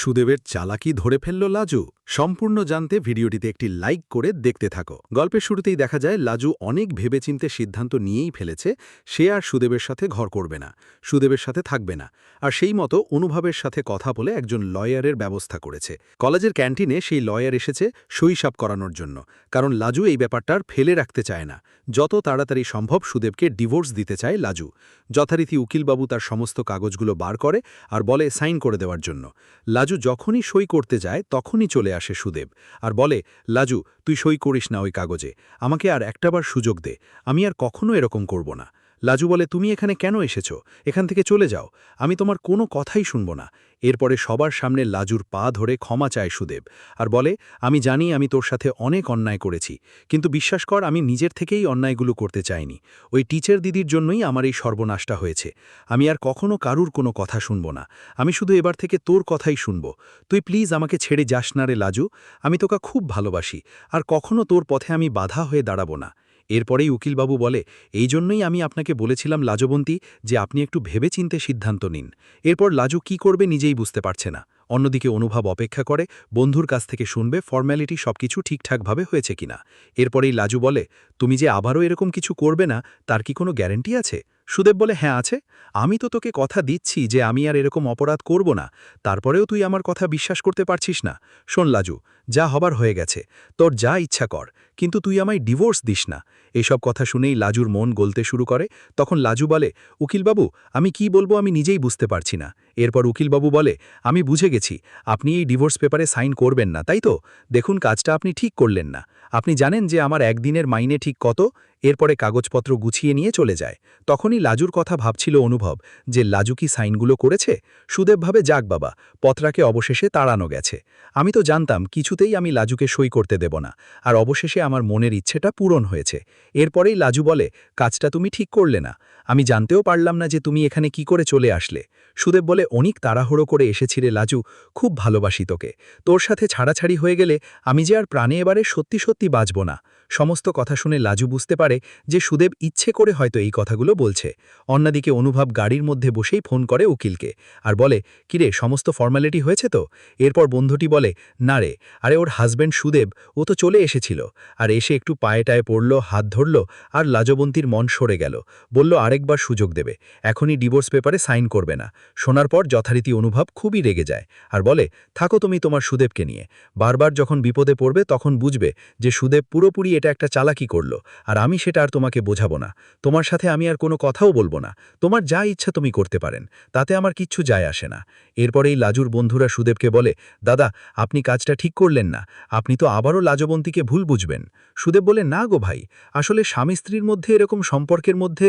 সুদেবের চালাকি ধরে ফেলল লাজু। সম্পূর্ণ জানতে ভিডিওটিতে একটি লাইক করে দেখতে থাকো। গল্পের শুরুতেই দেখা যায় লাজু অনেক ভেবেচিন্তে সিদ্ধান্ত নিয়েই ফেলেছে সে আর সুদেবের সাথে ঘর করবে না, সুদেবের সাথে থাকবে না। আর সেই মতো অনুভবের সাথে কথা বলে একজন লয়ারের ব্যবস্থা করেছে। কলেজের ক্যান্টিনে সেই লয়ার এসেছে সই-সাপ করানোর জন্য, কারণ লাজু এই ব্যাপারটার ফেলে রাখতে চায় না। যত তাড়াতাড়ি সম্ভব সুদেবকে ডিভোর্স দিতে চায় লাজু। যথারীতি উকিলবাবু তার সমস্ত কাগজগুলো বার করে আর বলে সাইন করে দেওয়ার জন্য। লাজু যখনই সই করতে যায় তখনই চলে আসে সুদেব আর বলে, লাজু তুই সই করিস না ওই কাগজে, আমাকে আর একটাবার সুযোগ দে, আমি আর কখনো এরকম করব না। লাজু বলে, তুমি এখানে কেন এসেছো? এখান থেকে চলে যাও, আমি তোমার কোনো কথাই শুনব না। এরপরে সবার সামনে লাজুর পা ধরে ক্ষমা চায় সুদেব আর বলে, আমি জানি আমি তোর সাথে অনেক অন্যায় করেছি, কিন্তু বিশ্বাস কর আমি নিজের থেকেই অন্যায়গুলো করতে চাইনি। ওই টিচার দিদির জন্যই আমার এই সর্বনাশটা হয়েছে। আমি আর কখনো কারুর কোনো কথা শুনব না, আমি শুধু এবার থেকে তোর কথাই শুনব। তুই প্লিজ আমাকে ছেড়ে যাস না রে লাজু, আমি তোকে খুব ভালোবাসি, আর কখনো তোর পথে আমি বাধা হয়ে দাঁড়াবো না। এরপরেই উকিলবাবু বলে, এই জন্যই আমি আপনাকে বলেছিলাম লাজবন্তী যে আপনি একটু ভেবেচিন্তে সিদ্ধান্ত নিন। এরপর লাজু কি করবে নিজেই বুঝতে পারছে না। অন্যদিকে অনুভব অপেক্ষা করে, বন্ধুর কাছ থেকে শুনবে ফর্ম্যালিটি সবকিছু ঠিকঠাকভাবে হয়েছে কিনা। এরপরেই লাজু বলে, তুমি যে আবারও এরকম কিছু করবে না তার কি কোনো গ্যারেন্টি আছে? সুদেব বলে, হ্যাঁ আছে, আমি তো তোকে কথা দিচ্ছি যে আমি আর এরকম অপরাধ করব না, তারপরেও তুই আমার কথা বিশ্বাস করতে পারছিস না। শোন লাজু, যা হবার হয়ে গেছে, তোর যা ইচ্ছা কর, কিন্তু তুই আমায় ডিভোর্স দিস না। এইসব কথা শুনেই লাজুর মন গলতে শুরু করে। তখন লাজু বলে, উকিলবাবু আমি কি বলবো আমি নিজেই বুঝতে পারছি না। এরপর উকিলবাবু বলে, আমি বুঝে গেছি, আপনি এই ডিভোর্স পেপারে সাইন করবেন না, তাই তো? দেখুন কাজটা আপনি ঠিক করলেন না। আপনি জানেন যে আমার একদিনের মাইনে ঠিক কত? এরপরে কাগজপত্র গুছিয়ে নিয়ে চলে যায়। তখনই লাজুর কথা ভাবছিল অনুভব, যে লাজু কি সাইনগুলো করেছে। সুদেব ভাবে, যাক বাবা, পত্রাকে অবশেষে তাড়ানো গেছে। আমি তো জানতাম কিছুতেই আমি লাজুকে সই করতে দেব না, আর অবশেষে আমার মনের ইচ্ছেটা পূরণ হয়েছে। এরপরেই লাজু বলে, কাজটা তুমি ঠিক করলে না, আমি জানতেও পারলাম না যে তুমি এখানে কি করে চলে আসলে। সুদেব বলে, অনেক তাড়াহুড়ো করে এসেছিলে লাজু, খুব ভালোবাসি তোকে, তোর সাথে ছাড়াছাড়ি হয়ে গেলে আমি যে আর প্রাণে এবারে সত্যি সত্যি বাঁচব না। সমস্ত কথা শুনে লাজু বুঝতে পারে যে সুদেব ইচ্ছে করে হয়তো এই কথাগুলো বলছে। অন্যদিকে অনুভব গাড়ির মধ্যে বসেই ফোন করে উকিলকে আর বলে, কিরে সমস্ত ফর্ম্যালিটি হয়েছে তো? এরপর বন্ধুটি বলে, না রে, আরে ওর হাজব্যান্ড সুদেব ও তো চলে এসেছিল, আর এসে একটু পায়ে টায়ে পড়ল, হাত ধরল, আর লাজবন্তীর মন সরে গেল। বলল আরেকবার সুযোগ দেবে, এখনই ডিভোর্স পেপারে সাইন করবে না। শোনার পর যথারীতি অনুভব খুবই রেগে যায় আর বলে, থাকো তুমি তোমার সুদেবকে নিয়ে, বারবার যখন বিপদে পড়বে তখন বুঝবে যে সুদেব পুরোপুরি এটা একটা চালাকি করলো, আর আমি সেটা আর তোমাকে বোঝাবো না। তোমার সাথে আমি আর কোনো কথাও বলবো না, তোমার যা ইচ্ছা তুমি করতে পারেন, তাতে আমার কিচ্ছু যায় আসে না। এরপরেই লাজুর বন্ধুরা সুদেবকে বলে, দাদা আপনি কাজটা ঠিক করলেন না, আপনি তো আবারও লাজবন্তীকে ভুল বুঝবেন। সুদেব বলে, না গো ভাই, আসলে স্বামী স্ত্রীর মধ্যে এরকম সম্পর্কের মধ্যে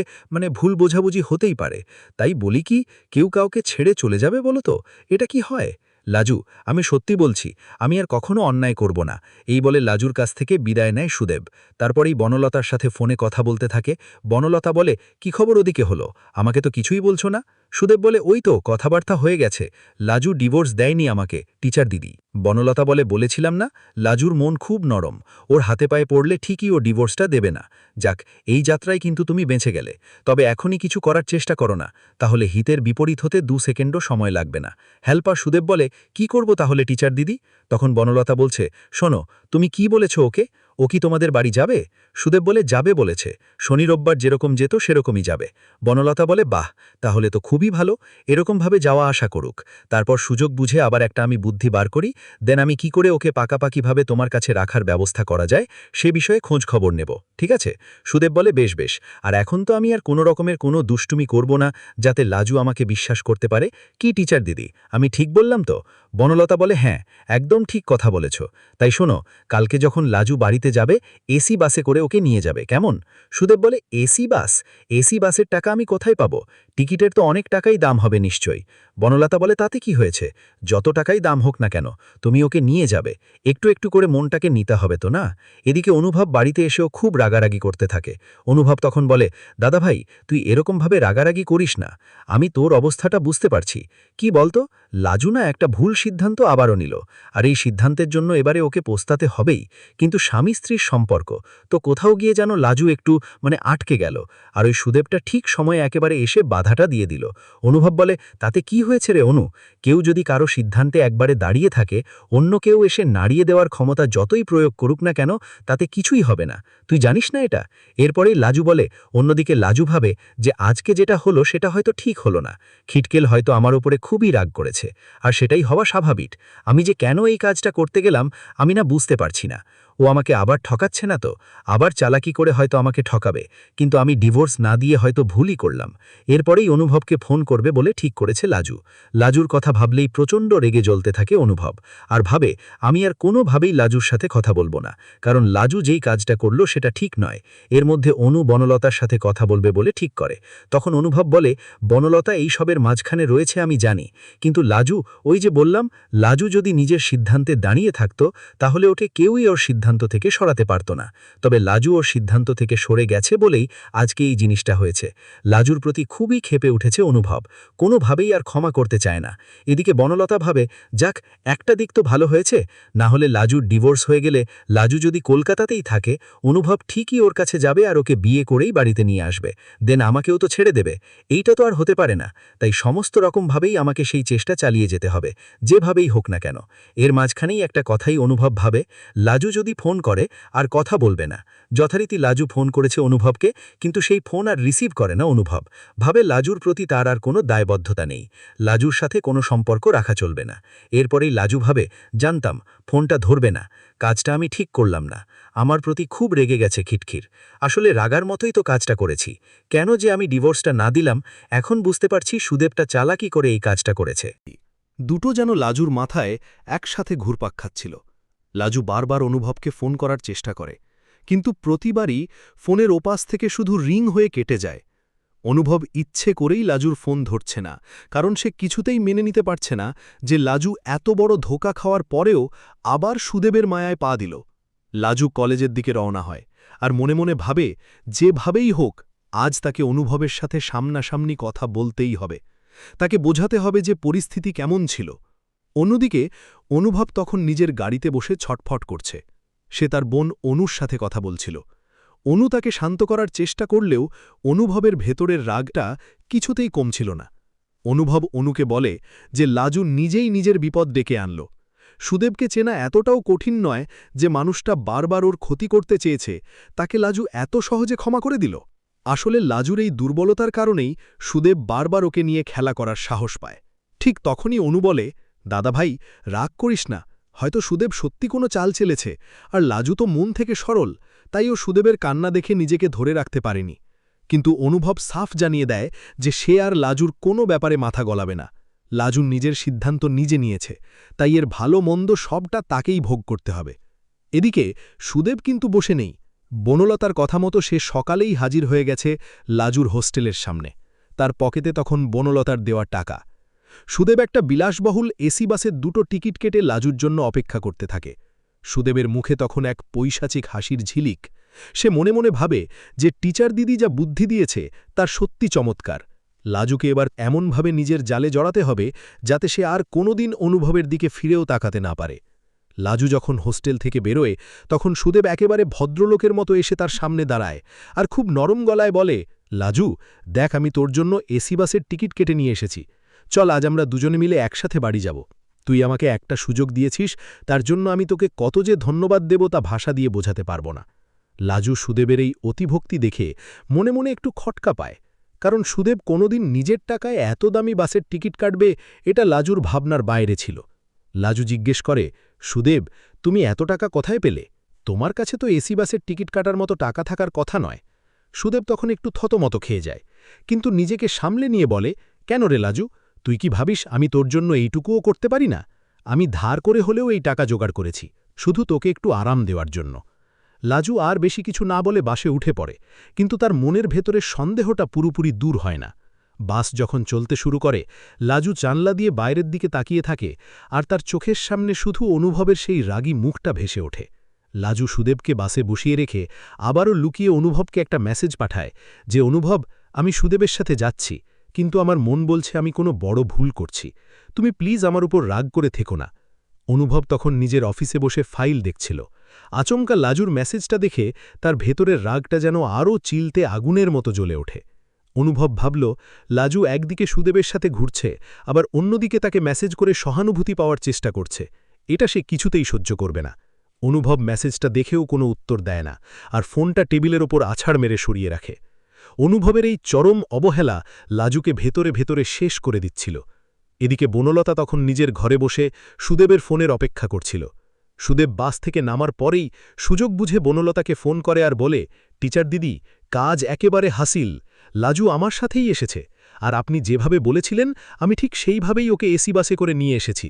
ভুল বোঝাবুঝি হতেই পারে, তাই বলি কি, কেউ কাউকে ছেড়ে চলে যাবে বলো তো, এটা কি হয়? লাজু, আমি সত্যি বলছি, আমি আর কখনো অন্যায় করব না। এই বলে লাজুর কাছ থেকে বিদায় নেয় সুদেব। তারপরেই বনলতার সাথে ফোনে কথা বলতে থাকে। বনলতা বলে, কি খবর ওদিকে হলো, আমাকে তো কিছুই বলছো না? সুদেব বলে, ওই তো কথাবার্তা হয়ে গেছে, লাজু ডিভোর্স দেয়নি আমাকে টিচার দিদি। বনলতা বলে, বলেছিলাম না, লাজুর মন খুব নরম, ওর হাতে পায়ে পড়লে ঠিকই ও ডিভোর্সটা দেবে না। যাক, এই যাত্রায় কিন্তু তুমি বেঁচে গেলে, তবে এখনই কিছু করার চেষ্টা করো না, তাহলে হিতের বিপরীত হতে 2 সেকেন্ডও সময় লাগবে না। হেল্পার সুদেব বলে, কি করব তাহলে টিচার দিদি? তখন বনলতা বলছে, শোনো, তুমি কি বলেছ ওকে, ও কি তোমাদের বাড়ি যাবে? সুদেব বলে, যাবে বলেছে, শনি রোববার যেরকম যেত সেরকমই যাবে। বনলতা বলে, বাহ, তাহলে তো খুবই ভালো, এরকমভাবে যাওয়া আসা করুক, তারপর সুযোগ বুঝে আবার একটা আমি বুদ্ধি বার করি, দেন আমি কি করে ওকে পাকাপাকিভাবে তোমার কাছে রাখার ব্যবস্থা করা যায় সে বিষয়ে খোঁজ খবর নেব, ঠিক আছে? সুদেব বলে, বেশ বেশ, আর এখন তো আমি আর কোনো রকমের কোনো দুষ্টুমি করব না, যাতে লাজু আমাকে বিশ্বাস করতে পারে। কি টিচার দিদি, আমি ঠিক বললাম তো? বনলতা বলে, হ্যাঁ, একদম ঠিক কথা বলেছ। তাই শোনো, কালকে যখন লাজু বাড়িতে যাবে এসি বাসে করে ওকে নিয়ে যাবে, কেমন? সুদেব বলে, এসি বাস? এসি বাসের টাকা আমি কোথায় পাবো? টিকিটের তো অনেক টাকাই দাম হবে নিশ্চয়ই। বনলতা বলে, তাতে কি হয়েছে, যত টাকাই দাম হোক না কেন, তুমি ওকে নিয়ে যাবে, একটু একটু করে মনটাকে নিতে হবে তো না? এদিকে অনুভব বাড়িতে এসেও খুব রাগারাগি করতে থাকে। অনুভব তখন বলে, দাদা ভাই, তুই এরকমভাবে রাগারাগি করিস না, আমি তোর অবস্থাটা বুঝতে পারছি। কি বলতো, লাজু না একটা ভুল সিদ্ধান্ত আবারও নিল, আর এই সিদ্ধান্তের জন্য এবারে ওকে পোস্তাতে হবেই। কিন্তু স্বামী স্ত্রীর সম্পর্ক তো কোথাও গিয়ে যেন লাজু একটু আটকে গেল, আর ওই সুদেবটা ঠিক সময়ে একেবারে এসে বাধা বাধাটা দিয়ে দিল। অনুভব বলে, তাতে কি হয়েছে রে অনু? কেউ যদি কারো সিদ্ধান্তে একবারে দাঁড়িয়ে থাকে, অন্য কেউ এসে নাড়িয়ে দেওয়ার ক্ষমতা যতই প্রয়োগ করুক না কেন, তাতে কিছুই হবে না। তুই জানিস না এটা? এরপরেই লাজু বলে, অন্যদিকে লাজু ভাবে যে আজকে যেটা হলো সেটা হয়তো ঠিক হলো না। খিটকেল হয়তো আমার উপরে খুবই রাগ করেছে, আর সেটাই হওয়া স্বাভাবিক। আমি যে কেন এই কাজটা করতে গেলাম আমি না বুঝতে পারছি না। ও আমাকে আবার ঠকাচ্ছে না তো? আবার চালাকি করে হয়তো আমাকে ঠকাবে, কিন্তু আমি ডিভোর্স না দিয়ে হয়তো ভুলই করলাম। এরপরেই অনুভবকে ফোন করবে বলে ঠিক করেছে লাজু। লাজুর কথা ভাবলেই প্রচণ্ড রেগে জ্বলতে থাকে অনুভব, আর ভাবে আমি আর কোনোভাবেই লাজুর সাথে কথা বলবো না, কারণ লাজু যেই কাজটা করলো সেটা ঠিক নয়। এর মধ্যে অনু বনলতার সাথে কথা বলবে বলে ঠিক করে। তখন অনুভব বলে, বনলতা এই সবের মাঝখানে রয়েছে আমি জানি, কিন্তু লাজু, ওই যে বললাম, লাজু যদি নিজের সিদ্ধান্তে দাঁড়িয়ে থাকতো তাহলে ওকে কেউই ওর সিদ্ধান্ত থেকে সরাতে পারত না। তবে লাজু ওর সিদ্ধান্ত থেকে সরে গেছে বলেই আজকে এই জিনিসটা হয়েছে। লাজুর প্রতি খুবই ক্ষেপে উঠেছে অনুভব, কোনোভাবেই আর ক্ষমা করতে চায় না। এদিকে বনলতা ভাবে, যাক, একটা দিক তো ভালো হয়েছে, না হলে লাজুর ডিভোর্স হয়ে গেলে লাজু যদি কলকাতাতেই থাকে, অনুভব ঠিকই ওর কাছে যাবে আর ওকে বিয়ে করেই বাড়িতে নিয়ে আসবে, দেন আমাকেও তো ছেড়ে দেবে। এইটা তো আর হতে পারে না, তাই সমস্ত রকমভাবেই আমাকে সেই চেষ্টা চালিয়ে যেতে হবে, যেভাবেই হোক না কেন। এর মাঝখানেই একটা কথাই অনুভব ভাবে, লাজু যদি ফোন করে আর কথা বলবে না। যথারীতি লাজু ফোন করেছে অনুভবকে, কিন্তু সেই ফোন আর রিসিভ করে না অনুভব। ভাবে লাজুর প্রতি তার আর কোনো দায়বদ্ধতা নেই, লাজুর সাথে কোনো সম্পর্ক রাখা চলবে না। এরপরেই লাজু ভাবে, জানতাম ফোনটা ধরবে না, কাজটা আমি ঠিক করলাম না। আমার প্রতি খুব রেগে গেছে খিটখির। আসলে রাগার মতোই তো কাজটা করেছি। কেন যে আমি ডিভোর্সটা না দিলাম, এখন বুঝতে পারছি সুদেবটা চালাকি করে এই কাজটা করেছে। দুটো যেন লাজুর মাথায় একসাথে ঘুরপাক খাচ্ছিল। লাজু বারবার অনুভবকে ফোন করার চেষ্টা করে, কিন্তু প্রতিবারই ফোনের ওপাশ থেকে শুধু রিং হয়ে কেটে যায়। অনুভব ইচ্ছে করেই লাজুর ফোন ধরছে না, কারণ সে কিছুতেই মেনে নিতে পারছে না যে লাজু এত বড় ধোঁকা খাওয়ার পরেও আবার সুদেবের মায়ায় পা দিল। লাজু কলেজের দিকে রওনা হয়, আর মনে মনে ভাবে, যেভাবেই হোক আজ তাকে অনুভবের সাথে সামনাসামনি কথা বলতেই হবে, তাকে বোঝাতে হবে যে পরিস্থিতি কেমন ছিল। অন্যদিকে অনুভব তখন নিজের গাড়িতে বসে ছটফট করছে। সে তার বোন অনুর সাথে কথা বলছিল। অনু তাকে শান্ত করার চেষ্টা করলেও অনুভবের ভেতরের রাগটা কিছুতেই কমছিল না। অনুভব অনুকে বলে যে লাজু নিজেই নিজের বিপদ ডেকে আনল। সুদেবকে চেনা এতটাও কঠিন নয় যে মানুষটা বারবার ওর ক্ষতি করতে চেয়েছে তাকে লাজু এত সহজে ক্ষমা করে দিল। আসলে লাজুর এই দুর্বলতার কারণেই সুদেব বারবার ওকে নিয়ে খেলা করার সাহস পায়। ঠিক তখনই অনু বলে, দাদা ভাই, রাগ করিস না, হয়তো সুদেব সত্যি কোনো চাল চেলেছে, আর লাজু তো মন থেকে সরল, তাই ও সুদেবের কান্না দেখে নিজেকে ধরে রাখতে পারেনি। কিন্তু অনুভব সাফ জানিয়ে দেয় যে সে আর লাজুর কোনো ব্যাপারে মাথা গলাবে না। লাজু নিজের সিদ্ধান্ত নিজে নিয়েছে, তাই এর ভালো মন্দ সবটা তাকেই ভোগ করতে হবে। এদিকে সুদেব কিন্তু বসে নেই। বনলতার কথা মতো সে সকালেই হাজির হয়ে গেছে লাজুর হোস্টেলের সামনে। তার পকেটে তখন বনলতার দেওয়া টাকা। সুদেব একটা বিলাসবহুল এসি বাসের 2টো টিকিট কেটে লাজুর জন্য অপেক্ষা করতে থাকে। সুদেবের মুখে তখন এক পৈশাচিক হাসির ঝিলিক। সে মনে মনে ভাবে যে টিচার দিদি যা বুদ্ধি দিয়েছে তার সত্যি চমৎকার। লাজুকে এবার এমনভাবে নিজের জালে জড়াতে হবে যাতে সে আর কোনোদিন অনুভবের দিকে ফিরেও তাকাতে না পারে। লাজু যখন হোস্টেল থেকে বেরোয় তখন সুদেব একেবারে ভদ্রলোকের মতো এসে তার সামনে দাঁড়ায়, আর খুব নরম গলায় বলে, লাজু, দেখ, আমি তোর জন্য এসি বাসের টিকিট কেটে নিয়ে এসেছি। চল, আজ আমরা দুজনে মিলে একসাথে বাড়ি যাব। তুই আমাকে একটা সুযোগ দিয়েছিস, তার জন্য আমি তোকে কত যে ধন্যবাদ দেব তা ভাষা দিয়ে বোঝাতে পারব না। লাজু সুদেবের এই অতিভক্তি দেখে মনে মনে একটু খটকা পায়, কারণ সুদেব কোনোদিন নিজের টাকায় এত দামি বাসের টিকিট কাটবে এটা লাজুর ভাবনার বাইরে ছিল। লাজু জিজ্ঞেস করে, সুদেব, তুমি এত টাকা কোথায় পেলে? তোমার কাছে তো এসি বাসের টিকিট কাটার মতো টাকা থাকার কথা নয়। সুদেব তখন একটু থতমত খেয়ে যায়, কিন্তু নিজেকে সামলে নিয়ে বলে, কেন রে লাজু, তুই কি ভাবিস আমি তোর জন্য এইটুকুও করতে পারি না? আমি ধার করে হলেও এই টাকা জোগাড় করেছি, শুধু তোকে একটু আরাম দেওয়ার জন্য। লাজু আর বেশি কিছু না বলে বাসে উঠে পড়ে, কিন্তু তার মনের ভেতরের সন্দেহটা পুরোপুরি দূর হয় না। বাস যখন চলতে শুরু করে, লাজু জানলা দিয়ে বাইরের দিকে তাকিয়ে থাকে, আর তার চোখের সামনে শুধু অনুভবের সেই রাগী মুখটা ভেসে ওঠে। লাজু সুদেবকে বাসে বসিয়ে রেখে আবারও লুকিয়ে অনুভবকে একটা মেসেজ পাঠায় যে, অনুভব, আমি সুদেবের সাথে যাচ্ছি, কিন্তু আমার মন বলছে আমি কোনো বড় ভুল করছি, তুমি প্লিজ আমার উপর রাগ করে থেকো না। অনুভব তখন নিজের অফিসে বসে ফাইল দেখছিল। আচমকা লাজুর মেসেজটা দেখে তার ভেতরের রাগটা যেন আরও চিলতে আগুনের মতো জ্বলে ওঠে। অনুভব ভাবল লাজু একদিকে সুদেবের সাথে ঘুরছে, আবার অন্যদিকে তাকে মেসেজ করে সহানুভূতি পাওয়ার চেষ্টা করছে। এটা সে কিছুতেই সহ্য করবে না। অনুভব মেসেজটা দেখেও কোনো উত্তর দেয় না, আর ফোনটা টেবিলের ওপর আছাড় মেরে সরিয়ে রাখে। অনুভবের এই চরম অবহেলা লাজুকে ভেতরে ভেতরে শেষ করে দিচ্ছিল। এদিকে বনলতা তখন নিজের ঘরে বসে সুদেবের ফোনের অপেক্ষা করছিল। সুদেব বাস থেকে নামার পরেই সুযোগ বুঝে বনলতাকে ফোন করে আর বলে, টিচার দিদি, কাজ একেবারে হাসিল। লাজু আমার সাথেই এসেছে, আর আপনি যেভাবে বলেছিলেন আমি ঠিক সেইভাবেই ওকে এসি বাসে করে নিয়ে এসেছি।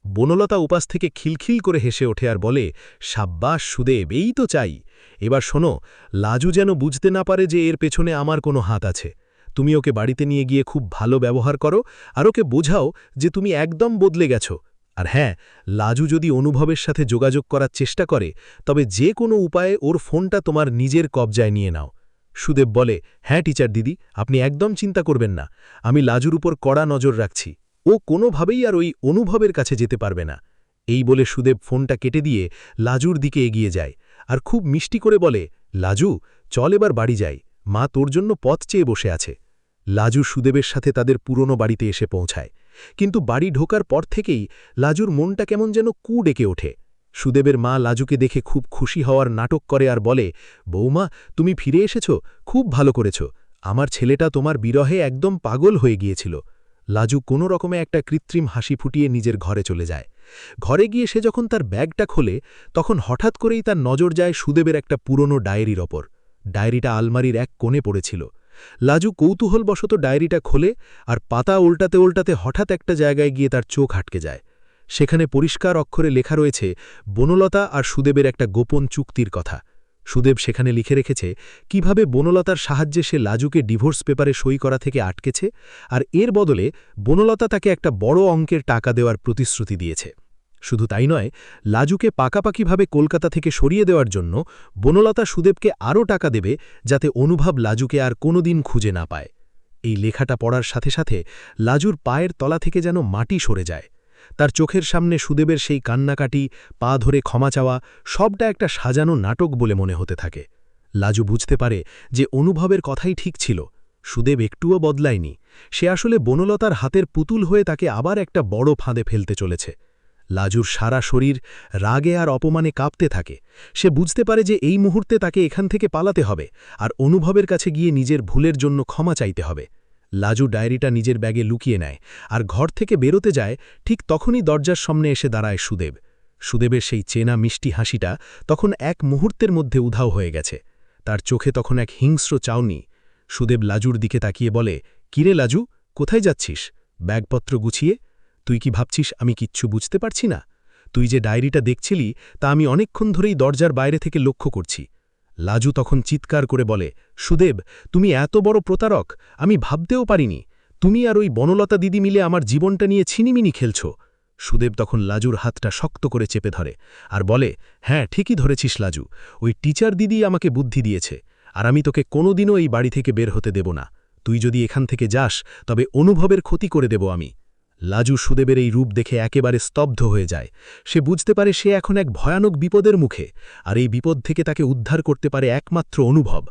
বনলতা উপাস থেকে খিলখিল করে হেসে ওঠে আর বলে, সাব্বাস সুদেব, এই তো চাই। এবার শোনো, লাজু যেন বুঝতে না পারে যে এর পেছনে আমার কোনো হাত আছে। তুমি ওকে বাড়িতে নিয়ে গিয়ে খুব ভালো ব্যবহার করো, আর ওকে বোঝাও যে তুমি একদম বদলে গেছো। আর হ্যাঁ, লাজু যদি অনুভবের সাথে যোগাযোগ করার চেষ্টা করে, তবে যে কোনো উপায়ে ওর ফোনটা তোমার নিজের কবজায় নিয়ে নাও। সুদেব বলে, হ্যাঁ টিচার দিদি, আপনি একদম চিন্তা করবেন না। আমি লাজুর উপর কড়া নজর রাখছি। ও কোনোভাবেই আর ওই অনুভবের কাছে যেতে পারবে না। এই বলে সুদেব ফোনটা কেটে দিয়ে লাজুর দিকে এগিয়ে যায়, আর খুব মিষ্টি করে বলে, লাজু, চল এবার বাড়ি যাই, মা তোর জন্য পথ চেয়ে বসে আছে। লাজু সুদেবের সাথে তাদের পুরনো বাড়িতে এসে পৌঁছায়, কিন্তু বাড়ি ঢোকার পর থেকেই লাজুর মনটা কেমন যেন কু ডেকে ওঠে। সুদেবের মা লাজুকে দেখে খুব খুশি হওয়ার নাটক করে আর বলে, বৌমা, তুমি ফিরে এসেছ, খুব ভালো করেছ। আমার ছেলেটা তোমার বিরহে একদম পাগল হয়ে গিয়েছিল। লাজু কোনো রকমে একটা কৃত্রিম হাসি ফুটিয়ে নিজের ঘরে চলে যায়। ঘরে গিয়ে সে যখন তার ব্যাগটা খোলে, তখন হঠাৎ করেই তার নজর যায় সুদেবের একটা পুরনো ডায়েরির ওপর। ডায়েরিটা আলমারির এক কোণে পড়েছিল। লাজু কৌতূহলবশত ডায়েরিটা খোলে, আর পাতা উল্টাতে উল্টাতে হঠাৎ একটা জায়গায় গিয়ে তার চোখ আটকে যায়। সেখানে পরিষ্কার অক্ষরে লেখা রয়েছে বনলতা আর সুদেবের একটা গোপন চুক্তির কথা। সুদেব সেখানে লিখে রেখেছে কিভাবে বনলতার সাহায্যে সে লাজুকে ডিভোর্স পেপারে সই করা থেকে আটকেছে, আর এর বদলে বনলতা তাকে একটা বড় অঙ্কের টাকা দেওয়ার প্রতিশ্রুতি দিয়েছে। শুধু তাই নয়, লাজুকে পাকাপাকিভাবে কলকাতা থেকে সরিয়ে দেওয়ার জন্য বনলতা সুদেবকে আরও টাকা দেবে, যাতে অনুভব লাজুকে আর কোনোদিন খুঁজে না পায়। এই লেখাটা পড়ার সাথে সাথে লাজুর পায়ের তলা থেকে যেন মাটি সরে যায়। তার চোখের সামনে সুদেবের সেই কান্নাকাটি, পা ধরে ক্ষমা চাওয়া, সবটা একটা সাজানো নাটক বলে মনে হতে থাকে। লাজু বুঝতে পারে যে অনুভবের কথাই ঠিক ছিল। সুদেব একটুও বদলায়নি। সে আসলে বনলতার হাতের পুতুল হয়ে তাকে আবার একটা বড় ফাঁদে ফেলতে চলেছে। লাজুর সারা শরীর রাগে আর অপমানে কাঁপতে থাকে। সে বুঝতে পারে যে এই মুহূর্তে তাকে এখান থেকে পালাতে হবে, আর অনুভবের কাছে গিয়ে নিজের ভুলের জন্য ক্ষমা চাইতে হবে। লাজু ডায়েরিটা নিজের ব্যাগে লুকিয়ে নেয়, আর ঘর থেকে বেরোতে যায়। ঠিক তখনই দরজার সামনে এসে দাঁড়ায় সুদেব। সুদেবের সেই চেনা মিষ্টি হাসিটা তখন এক মুহূর্তের মধ্যে উধাও হয়ে গেছে। তার চোখে তখন এক হিংস্র চাউনি। সুদেব লাজুর দিকে তাকিয়ে বলে, কিরে লাজু, কোথায় যাচ্ছিস? ব্যাগপত্র গুছিয়ে? তুই কি ভাবছিস আমি কিচ্ছু বুঝতে পারছি না? তুই যে ডায়েরিটা দেখছিলি তা আমি অনেকক্ষণ ধরেই দরজার বাইরে থেকে লক্ষ্য করছি। লাজু তখন চিৎকার করে বলে, সুদেব, তুমি এত বড় প্রতারক, আমি ভাবতেও পারিনি। তুমি আর ওই বনলতা দিদি মিলে আমার জীবনটা নিয়ে ছিনিমিনি খেলছ। সুদেব তখন লাজুর হাতটা শক্ত করে চেপে ধরে আর বলে, হ্যাঁ ঠিকই ধরেছিস লাজু, ওই টিচার দিদি আমাকে বুদ্ধি দিয়েছে, আর আমি তোকে কোনোদিনও এই বাড়ি থেকে বের হতে দেব না। তুই যদি এখান থেকে যাস তবে অনুভবের ক্ষতি করে দেব আমি। লাজু সুদেবের এই রূপ দেখে একেবারে স্তব্ধ হয়ে যায়। সে বুঝতে পারে সে এখন এক ভয়ানক বিপদের মুখে, আর এই বিপদ থেকে তাকে উদ্ধার করতে পারে একমাত্র অনুভব।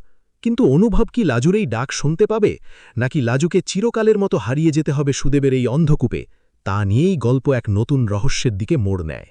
কিন্তু অনুভব কি লাজুর এই ডাক শুনতে পাবে, নাকি লাজুকে চিরকালের মতো হারিয়ে যেতে হবে সুদেবের এই অন্ধকূপে? তা নিয়েই গল্প এক নতুন রহস্যের দিকে মোড় নেয়।